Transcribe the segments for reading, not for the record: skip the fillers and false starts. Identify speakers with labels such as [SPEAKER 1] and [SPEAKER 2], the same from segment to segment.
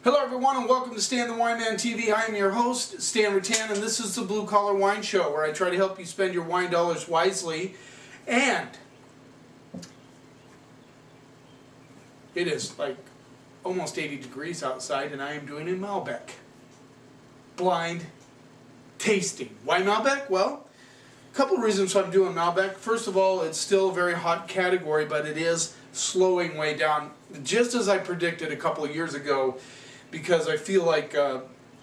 [SPEAKER 1] Hello everyone and welcome to Stan the Wine Man TV. I am your host, Stan Rattan, and this is the Blue Collar Wine Show where I try to help you spend your wine dollars wisely. And it is like almost 80 degrees outside and I am doing a Malbec blind tasting. Why Malbec? Well, a couple of reasons why I'm doing Malbec. First of all, it's still a very hot category, but it is slowing way down, just as I predicted a couple of years ago, because I feel like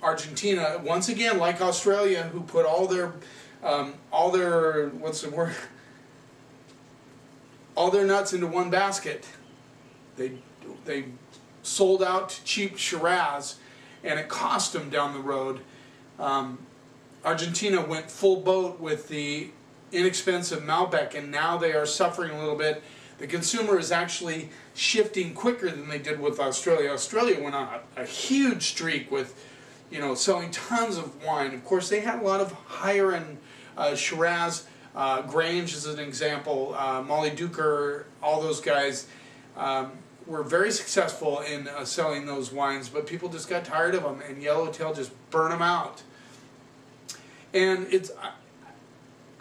[SPEAKER 1] Argentina, once again, like Australia, who put all their what's the word? All their nuts into one basket. They sold out cheap Shiraz, and it cost them down the road. Argentina went full boat with the inexpensive Malbec, and now they are suffering a little bit. The consumer is actually shifting quicker than they did with Australia. Australia went on a huge streak with, selling tons of wine. Of course, they had a lot of higher end Shiraz, Grange is an example, Molly Duker, all those guys were very successful in selling those wines, but people just got tired of them, and Yellowtail just burned them out. And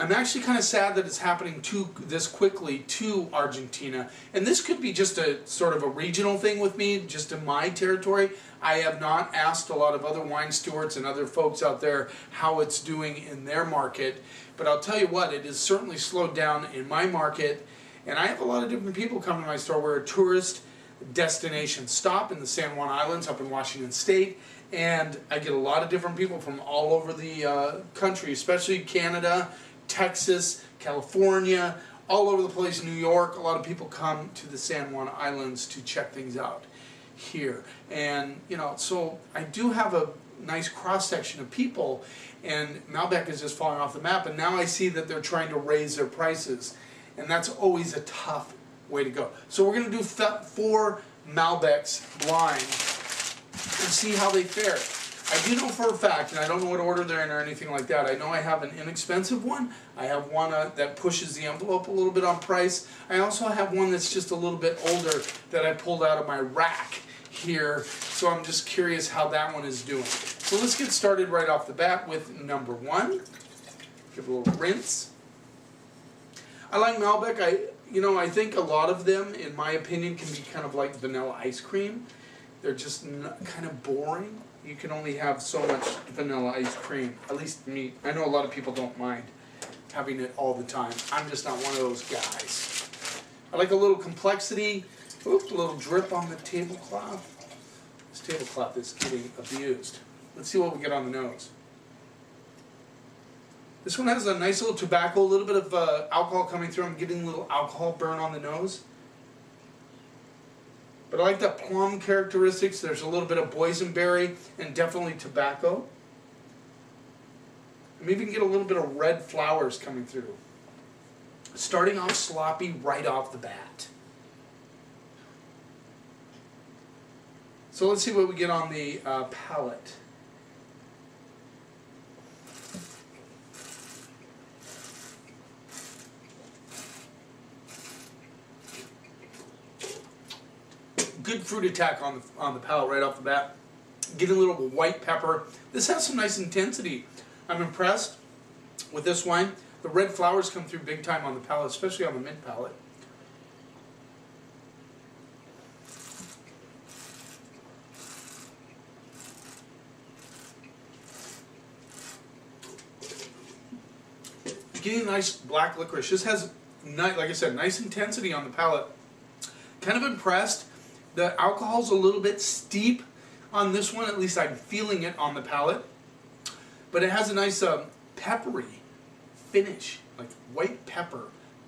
[SPEAKER 1] I'm actually kind of sad that it's happening this quickly to Argentina. And this could be just a sort of a regional thing with me, just in my territory. I have not asked a lot of other wine stewards and other folks out there how it's doing in their market. But I'll tell you what, it has certainly slowed down in my market. And I have a lot of different people come to my store. We're a tourist destination stop in the San Juan Islands up in Washington State. And I get a lot of different people from all over the country, especially Canada, Texas, California, all over the place, New York. A lot of people come to the San Juan Islands to check things out here. And, so I do have a nice cross-section of people, and Malbec is just falling off the map, and now I see that they're trying to raise their prices, and that's always a tough way to go. So we're going to do 4 Malbecs blind and see how they fare. I do know for a fact, and I don't know what order they're in or anything like that, I know I have an inexpensive one. I have one that pushes the envelope a little bit on price. I also have one that's just a little bit older that I pulled out of my rack here. So I'm just curious how that one is doing. So let's get started right off the bat with number 1. Give a little rinse. I like Malbec. I think a lot of them, in my opinion, can be kind of like vanilla ice cream. They're just kind of boring. You can only have so much vanilla ice cream, at least me. I know a lot of people don't mind having it all the time. I'm just not one of those guys. I like a little complexity. Oops, a little drip on the tablecloth. This tablecloth is getting abused. Let's see what we get on the nose. This one has a nice little tobacco, a little bit of alcohol coming through. I'm getting a little alcohol burn on the nose. But I like the plum characteristics. There's a little bit of boysenberry and definitely tobacco. And maybe you can get a little bit of red flowers coming through. Starting off sloppy right off the bat. So let's see what we get on the palate. Good fruit attack on the palate right off the bat. Getting a little white pepper. This has some nice intensity. I'm impressed with this wine. The red flowers come through big time on the palate, especially on the mint palate. Getting a nice black licorice. This has, like I said, nice intensity on the palate. Kind of impressed. The alcohol's a little bit steep on this one, at least I'm feeling it on the palate. But it has a nice peppery finish, like white pepper,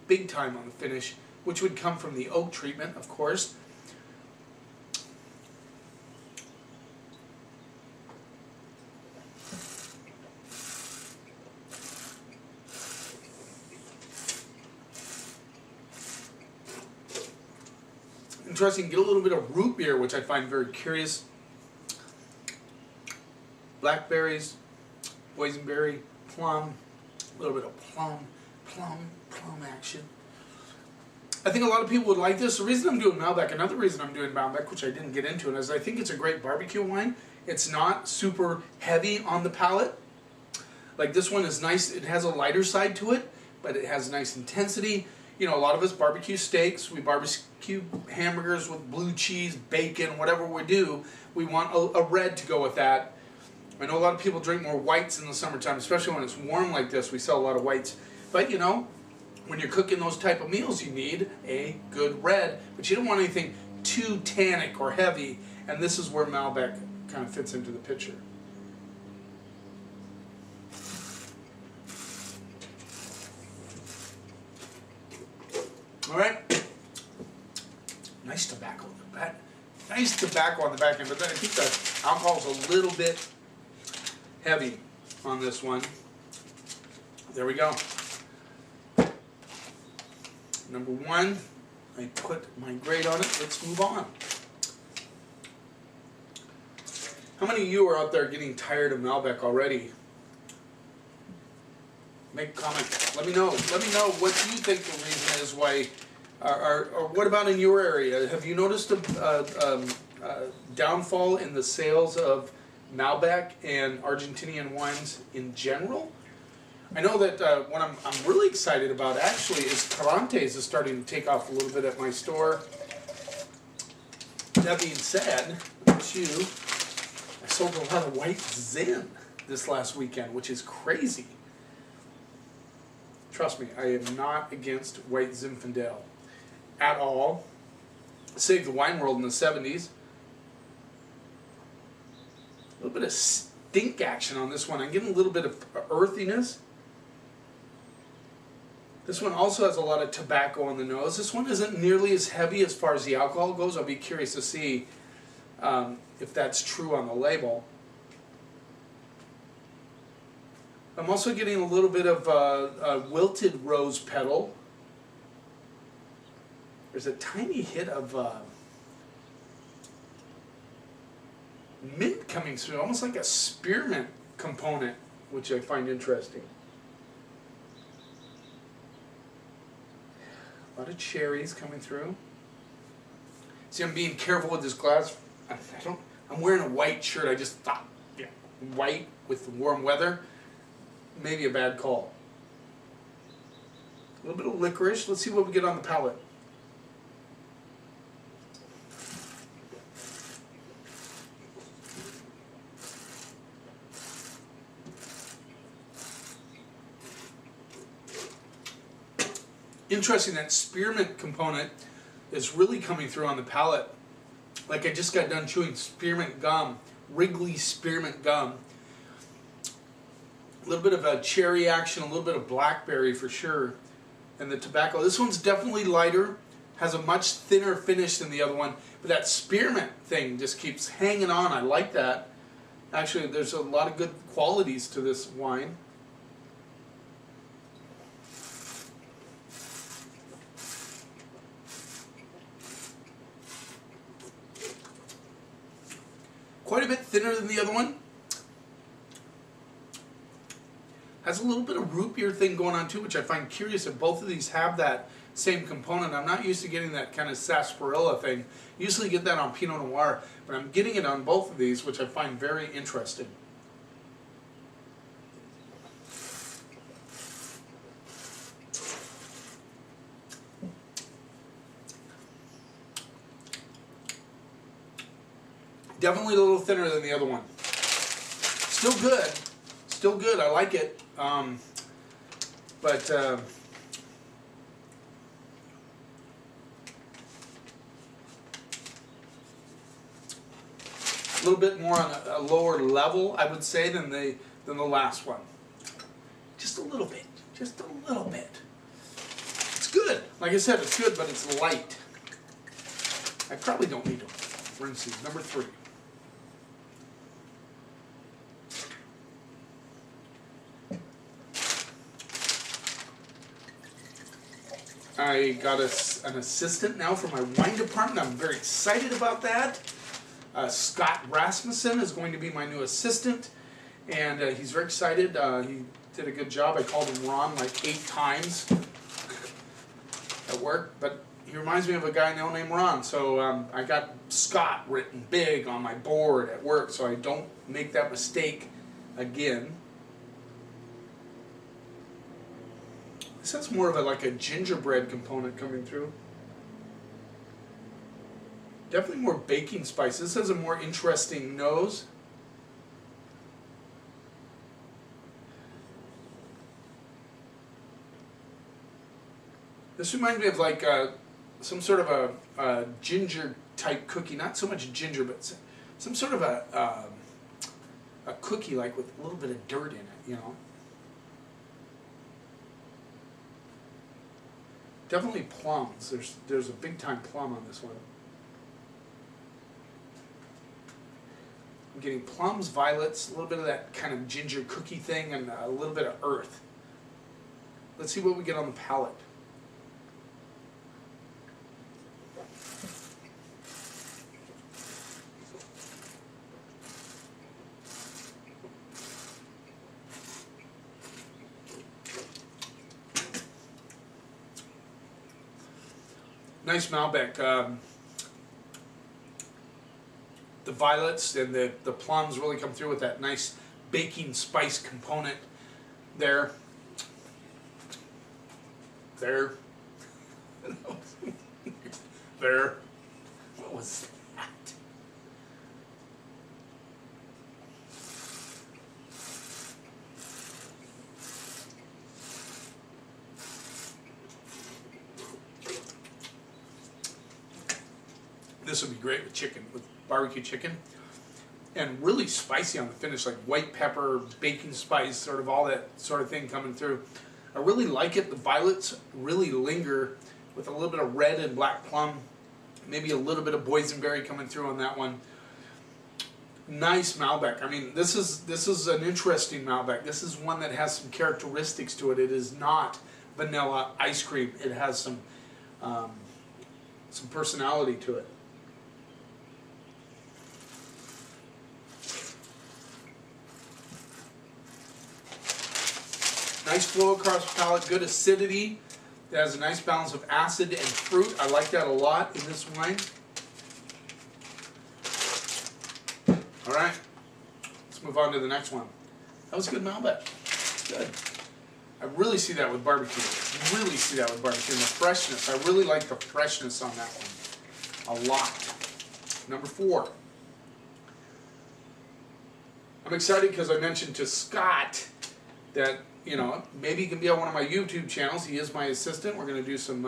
[SPEAKER 1] big time on the finish, which would come from the oak treatment, of course. Interesting, get a little bit of root beer, which I find very curious. Blackberries, boysenberry, plum, a little bit of plum action. I think a lot of people would like this. The reason I'm doing Malbec, another reason I'm doing Malbec, which I didn't get into, is I think it's a great barbecue wine. It's not super heavy on the palate. Like this one is nice. It has a lighter side to it, but it has nice intensity. You know, a lot of us barbecue steaks. We barbecue hamburgers with blue cheese, bacon, whatever we do. We want a red to go with that. I know a lot of people drink more whites in the summertime, especially when it's warm like this. We sell a lot of whites. But you know, when you're cooking those type of meals, you need a good red. But you don't want anything too tannic or heavy. And this is where Malbec kind of fits into the picture. All right. Nice tobacco. Nice tobacco on the back end, but then I think the alcohol's a little bit heavy on this one. There we go. Number one, I put my grade on it. Let's move on. How many of you are out there getting tired of Malbec already? Make a comment. Let me know. Let me know what you think the reason is why. Or what about in your area? Have you noticed a downfall in the sales of Malbec and Argentinian wines in general? I know that what I'm really excited about actually is Carrantes is starting to take off a little bit at my store. That being said, I sold a lot of white Zin this last weekend, which is crazy. Trust me, I am not against white Zinfandel at all. Saved the wine world in the 70s. A little bit of stink action on this one. I'm getting a little bit of earthiness. This one also has a lot of tobacco on the nose. This one isn't nearly as heavy as far as the alcohol goes. I'll be curious to see if that's true on the label. I'm also getting a little bit of a wilted rose petal. There's a tiny hit of mint coming through, almost like a spearmint component, which I find interesting. A lot of cherries coming through. See, I'm being careful with this glass. I'm wearing a white shirt. I just thought, yeah, white with the warm weather, maybe a bad call. A little bit of licorice. Let's see what we get on the palate. Interesting, that spearmint component is really coming through on the palate. Like I just got done chewing spearmint gum, Wrigley spearmint gum. A little bit of a cherry action, a little bit of blackberry for sure. And the tobacco, this one's definitely lighter, has a much thinner finish than the other one, but that spearmint thing just keeps hanging on. I like that. Actually, there's a lot of good qualities to this wine. Quite a bit thinner than the other one. Has a little bit of root beer thing going on too, which I find curious if both of these have that same component. I'm not used to getting that kind of sarsaparilla thing. Usually get that on Pinot Noir, but I'm getting it on both of these, which I find very interesting. Definitely a little thinner than the other one. Still good. Still good. I like it. But a little bit more on a lower level, I would say, than the last one. Just a little bit. Just a little bit. It's good. Like I said, it's good, but it's light. I probably don't need to rinse these. Number 3. I got an assistant now for my wine department. I'm very excited about that. Scott Rasmussen is going to be my new assistant, and he's very excited. He did a good job. I called him Ron like 8 times at work, but he reminds me of a guy named Ron. So I got Scott written big on my board at work, so I don't make that mistake again. This has more of like a gingerbread component coming through. Definitely more baking spice. This has a more interesting nose. This reminds me of like some sort of a ginger type cookie. Not so much ginger, but some sort of a cookie like with a little bit of dirt in it, you know. Definitely plums. There's a big time plum on this one. I'm getting plums, violets, a little bit of that kind of ginger cookie thing, and a little bit of earth. Let's see what we get on the palate. Nice Malbec. The violets and the plums really come through with that nice baking spice component there. There. There. What was that? This would be great with chicken, with barbecue chicken. And really spicy on the finish, like white pepper, baking spice, sort of all that sort of thing coming through. I really like it. The violets really linger with a little bit of red and black plum. Maybe a little bit of boysenberry coming through on that one. Nice Malbec. I mean, this is an interesting Malbec. This is one that has some characteristics to it. It is not vanilla ice cream. It has some personality to it. Nice flow across the palate, good acidity. It has a nice balance of acid and fruit. I like that a lot in this wine. All right, let's move on to the next one. That was good Malbec. Good. I really see that with barbecue. Really see that with barbecue. And the freshness. I really like the freshness on that one. A lot. Number 4. I'm excited because I mentioned to Scott that, you know, maybe he can be on one of my YouTube channels. He is my assistant. We're going to do some.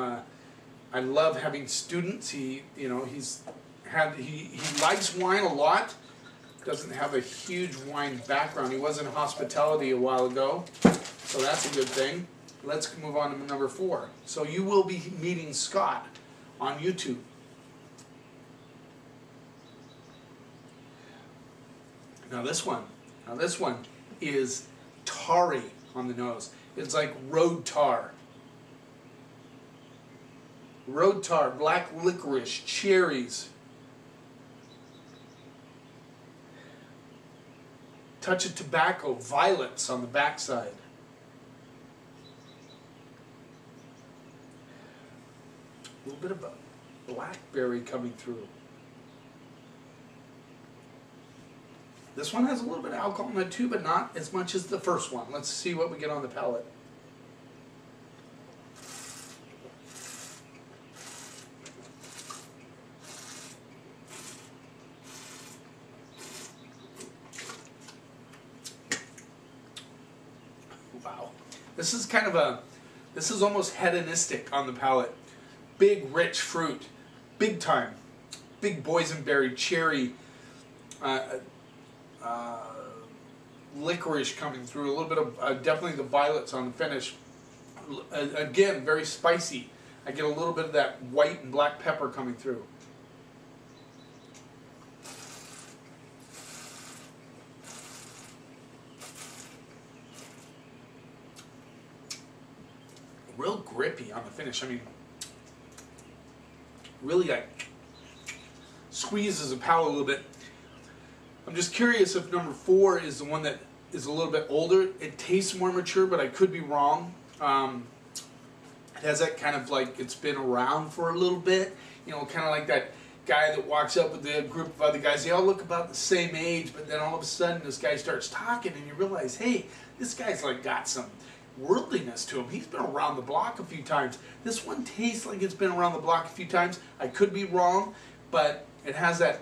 [SPEAKER 1] I love having students. He likes wine a lot. Doesn't have a huge wine background. He was in hospitality a while ago, so that's a good thing. Let's move on to number 4. So you will be meeting Scott on YouTube. Now this one is tarry on the nose. It's like road tar. Road tar, black licorice, cherries. Touch of tobacco, violets on the backside. A little bit of a blackberry coming through. This one has a little bit of alcohol in it too, but not as much as the first one. Let's see what we get on the palate. Wow. This is almost hedonistic on the palate. Big, rich fruit. Big time. Big boysenberry, cherry, licorice coming through. A little bit of, definitely the violets on the finish. Again, very spicy. I get a little bit of that white and black pepper coming through. Real grippy on the finish. I mean, really like squeezes the palate a little bit. I'm just curious if number 4 is the one that is a little bit older. It tastes more mature, but I could be wrong. I It has that kind of like it's been around for a little bit, you know, kind of like that guy that walks up with a group of other guys. They all look about the same age, but then all of a sudden this guy starts talking and you realize, hey, this guy's like got some worldliness to him. He's been around the block a few times. This one tastes like it's been around the block a few times. I could be wrong, but it has that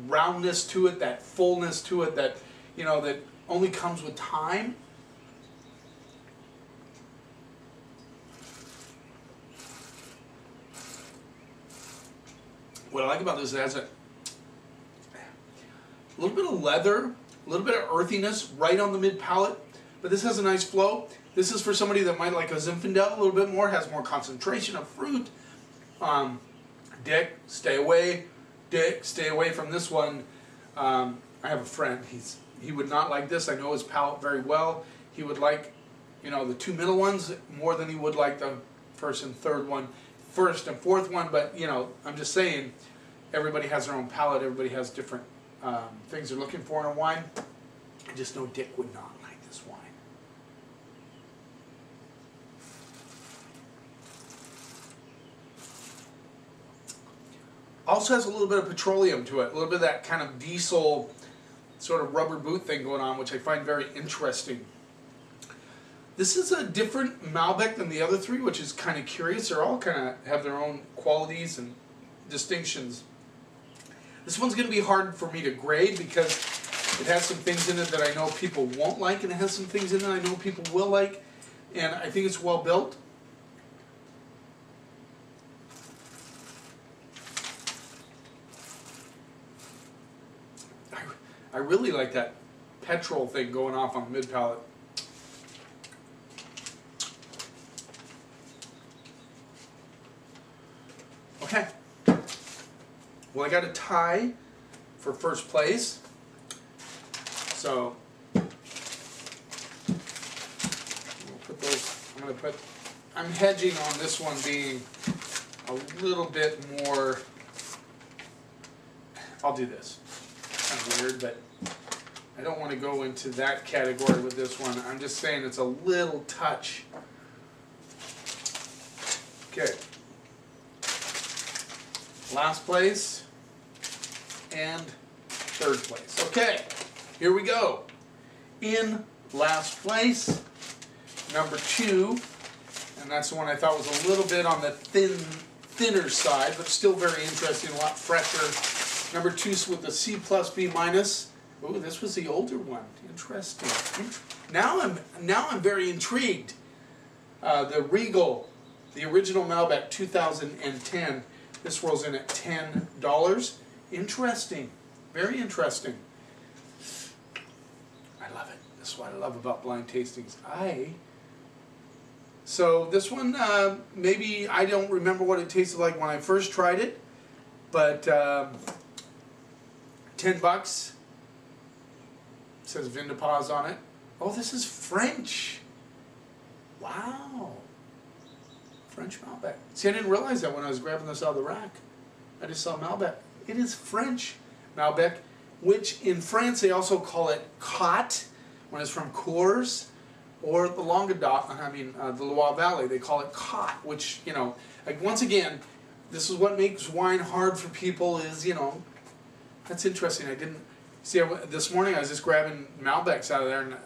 [SPEAKER 1] roundness to it, that fullness to it that, you know, that only comes with time. What I like about this is it has a little bit of leather, a little bit of earthiness right on the mid palate, but this has a nice flow. This is for somebody that might like a Zinfandel a little bit more, has more concentration of fruit. Dick, stay away. Dick, stay away from this one. I have a friend, he would not like this. I know his palate very well. He would like, you know, the two middle ones more than he would like the first and fourth one, but you know, I'm just saying, everybody has their own palate, everybody has different things they're looking for in a wine. I just know Dick would not like this wine. Also has a little bit of petroleum to it, a little bit of that kind of diesel sort of rubber boot thing going on, which I find very interesting. This is a different Malbec than the other three, which is kind of curious. They're all kind of have their own qualities and distinctions. This one's going to be hard for me to grade because it has some things in it that I know people won't like, and it has some things in it I know people will like, and I think it's well built. I really like that petrol thing going off on the mid palate. Okay. Well, I got a tie for first place. So we'll put those. I'm hedging on this one being a little bit more. I'll do this. Kind of weird, but I don't want to go into that category with this one. I'm just saying it's a little touch. Okay. Last place and third place. Okay, here we go. In last place, number 2, and that's the one I thought was a little bit on the thinner side, but still very interesting, a lot fresher. Number 2 with the C plus B minus. Oh, this was the older one. Interesting. Now I'm very intrigued. The Regal, the original Malbec, 2010. This rolls in at $10. Interesting. Very interesting. I love it. That's what I love about blind tastings. So this one, maybe I don't remember what it tasted like when I first tried it, but $10. It says Vindapaz on it. Oh, this is French. Wow. French Malbec. See, I didn't realize that when I was grabbing this out of the rack. I just saw Malbec. It is French Malbec, which in France they also call it Cot when it's from Coors, or the Languedoc, the Loire Valley, they call it Cot, which, you know, like once again, this is what makes wine hard for people is, you know, that's interesting. I didn't, see, this morning I was just grabbing Malbecs out of there and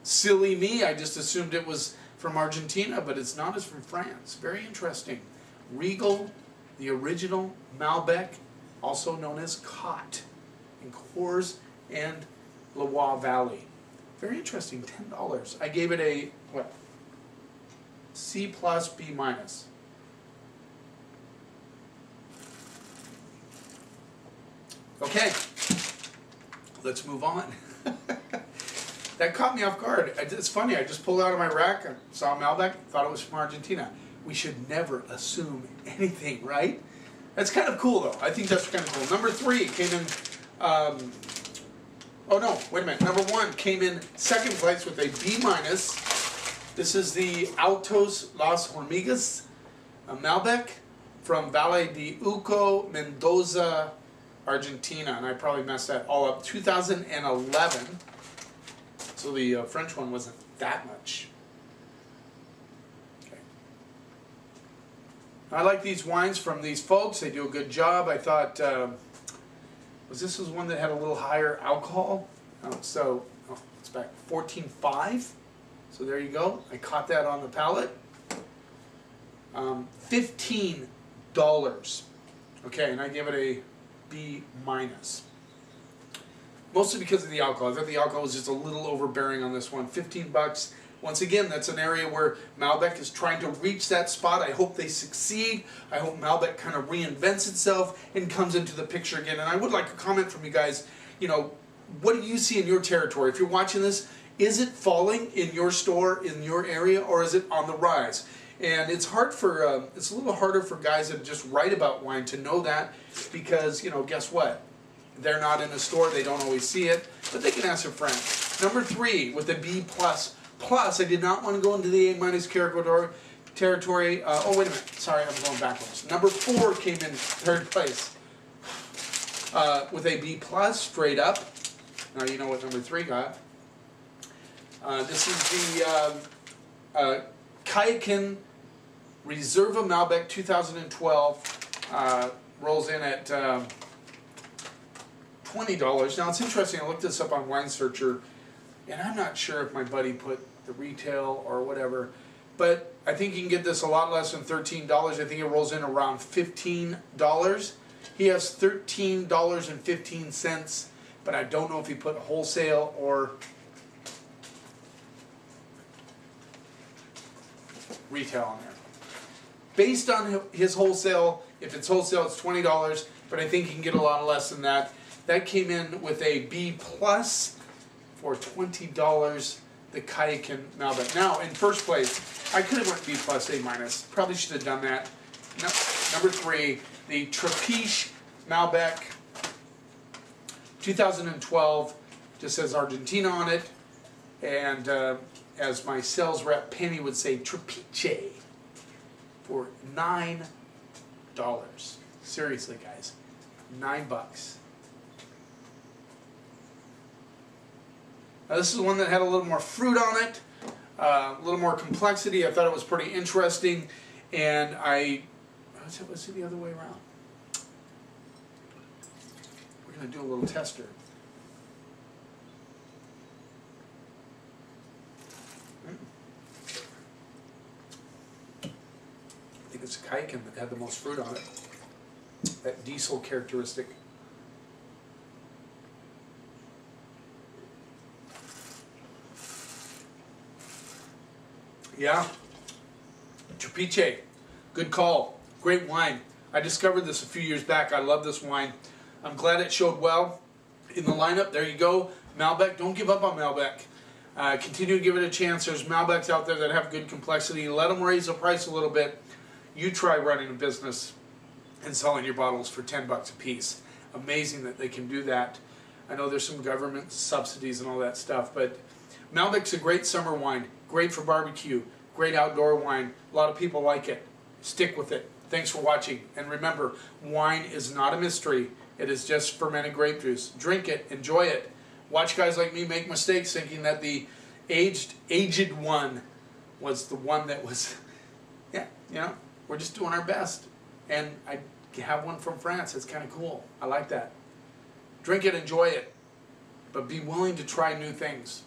[SPEAKER 1] silly me, I just assumed it was from Argentina, but it's not, it's from France. Very interesting. Regal, the original Malbec, also known as Cot, in Coors and Loire Valley. Very interesting, $10. I gave it a, what? C plus B minus. Okay, let's move on. That caught me off guard. It's funny, I just pulled out of my rack, I saw Malbec, thought it was from Argentina. We should never assume anything, right? That's kind of cool though. I think that's kind of cool. Number 3 came in, oh no, wait a minute. Number 1 came in second place with a B minus. This is the Altos Las Hormigas, a Malbec from Valle de Uco, Mendoza, Argentina. And I probably messed that all up. 2011. So the French one wasn't that much. Okay. I like these wines from these folks. They do a good job. I thought, this was one that had a little higher alcohol. It's back 14.5. So there you go. I caught that on the palate. $15. Okay, and I give it a B minus. Mostly because of the alcohol. I thought the alcohol was just a little overbearing on this one. 15 bucks. Once again, that's an area where Malbec is trying to reach that spot. I hope they succeed. I hope Malbec kind of reinvents itself and comes into the picture again. And I would like a comment from you guys. You know, what do you see in your territory? If you're watching this, is it falling in your store, in your area, or is it on the rise? And it's hard for, it's a little harder for guys that just write about wine to know that, because, you know, guess what? They're not in a store, they don't always see it, but they can ask their friends. Number 3 with the B+. Plus, I did not want to go into the A- territory. Oh, wait a minute. Sorry, I'm going backwards. Number 4 came in 3rd place with a B+, straight up. Now you know what number 3 got. This is the Kayakin Reserva Malbec 2012. Rolls in at $20. Now it's interesting, I looked this up on Wine Searcher, and I'm not sure if my buddy put the retail or whatever, but I think you can get this a lot less than $13. I think it rolls in around $15. He has $13.15, but I don't know if he put wholesale or retail on there. Based on his wholesale, if it's wholesale, it's $20, but I think you can get a lot less than that. That came in with a B+ for $20, the Kayakin Malbec. Now, in first place, I could have went B+, A-. Probably should have done that. No, number 3, the Trapiche Malbec 2012. Just says Argentina on it. And as my sales rep Penny would say, Trapiche for $9. Seriously, guys, $9. Now, this is one that had a little more fruit on it, a little more complexity. I thought it was pretty interesting, and let's see the other way around. We're going to do a little tester. I think it's a Kayakin that had the most fruit on it. That diesel characteristic. Yeah, Trapiche, good call, great wine. I discovered this a few years back. I love this wine. I'm glad it showed well in the lineup. There you go, Malbec. Don't give up on Malbec. Continue to give it a chance. There's Malbecs out there that have good complexity. Let them raise the price a little bit. You try running a business and selling your bottles for $10 a piece. Amazing that they can do that. I know there's some government subsidies and all that stuff, but Malbec's a great summer wine. Great for barbecue, great outdoor wine. A lot of people like it. Stick with it. Thanks for watching. And remember, wine is not a mystery. It is just fermented grape juice. Drink it, enjoy it. Watch guys like me make mistakes thinking that the aged one was the one that was, yeah, you know, we're just doing our best. And I have one from France. It's kind of cool. I like that. Drink it, enjoy it. But be willing to try new things.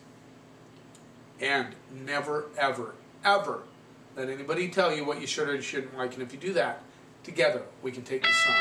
[SPEAKER 1] And never, ever, ever let anybody tell you what you should or shouldn't like. And if you do that, together we can take this on.